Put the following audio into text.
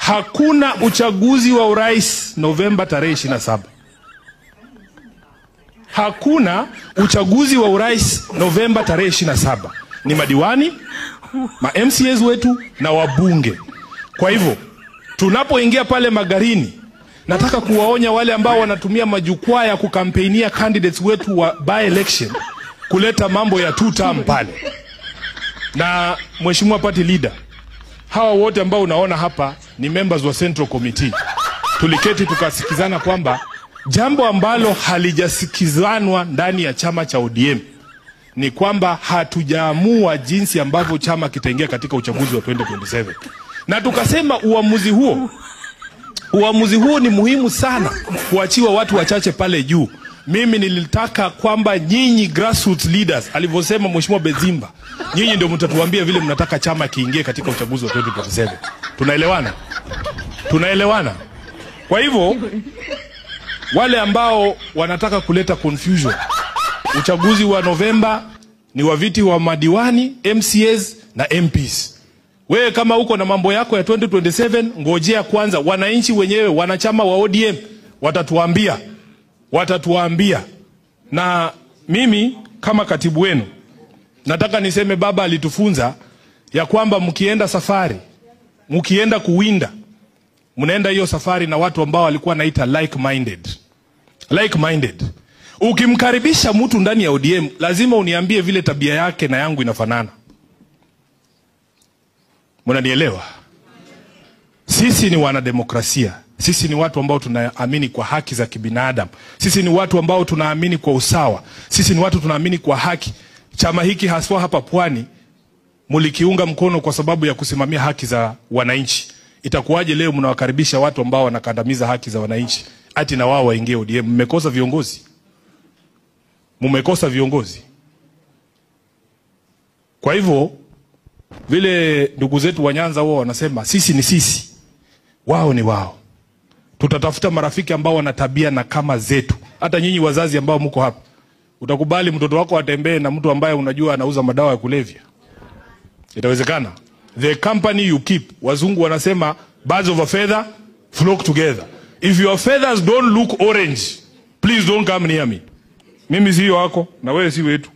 hakuna uchaguzi wa urais Novemba tarehe 27. Hakuna uchaguzi wa urais Novemba tarehe 27. Ni madiwani, ma MCAs wetu na wabunge. Kwa hivyo tunapoingia pale magarini, nataka kuwaonya wale ambao wanatumia majukwaa ya kukampeinia candidates wetu wa by election kuleta mambo ya two term pale. Na mheshimiwa party leader, hawa wote ambao unaona hapa ni members wa Central Committee. Tuliketi tukasikizana kwamba jambo ambalo halijasikizanwa ndani ya chama cha ODM ni kwamba hatujaamua jinsi ambavyo chama kitaingia katika uchaguzi wa 2027. Na tukasema uamuzi huo ni muhimu sana kuachiwa watu wachache pale juu. Mimi nilitaka kwamba nyinyi grassroots leaders, alivyosema mheshimiwa Bezimba, nyinyi ndio mtatuambia vile mnataka chama kiingie katika uchaguzi wa 2027. Tunaelewana? Tunaelewana? Kwa hivyo wale ambao wanataka kuleta confusion, uchaguzi wa Novemba ni wa viti wa madiwani, MCAs na MPs. Wewe kama uko na mambo yako ya 2027, ngojea kwanza wananchi wenyewe, wanachama wa ODM watatuambia. Na mimi kama katibu wenu nataka niseme baba alitufunza ya kwamba mkienda safari, mkienda kuwinda, mnaenda hiyo safari na watu ambao walikuwa naita like-minded. Ukimkaribisha mtu ndani ya ODM, lazima uniambie vile tabia yake na yangu inafanana. Mnanielewa? Sisi ni wanademokrasia. Sisi ni watu ambao tunaamini kwa haki za kibinadamu. Sisi ni watu ambao tunaamini kwa usawa. Sisi ni watu tunaamini kwa haki. Chama hiki haswa hapa Pwani mulikiunga mkono kwa sababu ya kusimamia haki za wananchi. Itakuwaje leo mnawakaribisha watu ambao wanakandamiza haki za wananchi ati na wao waingie ODM? Mmekosa viongozi. Mmekosa viongozi. Kwa hivyo vile ndugu zetu wa Nyanza wao wanasema sisi ni sisi, wao ni wao. Tutatafuta marafiki ambao wana tabia na kama zetu. Hata nyinyi wazazi ambao mko hapa, utakubali mtoto wako atembee na mtu ambaye unajua anauza madawa ya kulevya? Itawezekana? The company you keep, wazungu wanasema birds of a feather flock together. If your feathers don't look orange, please don't come near me. Mimi sio wako na wewe si wetu.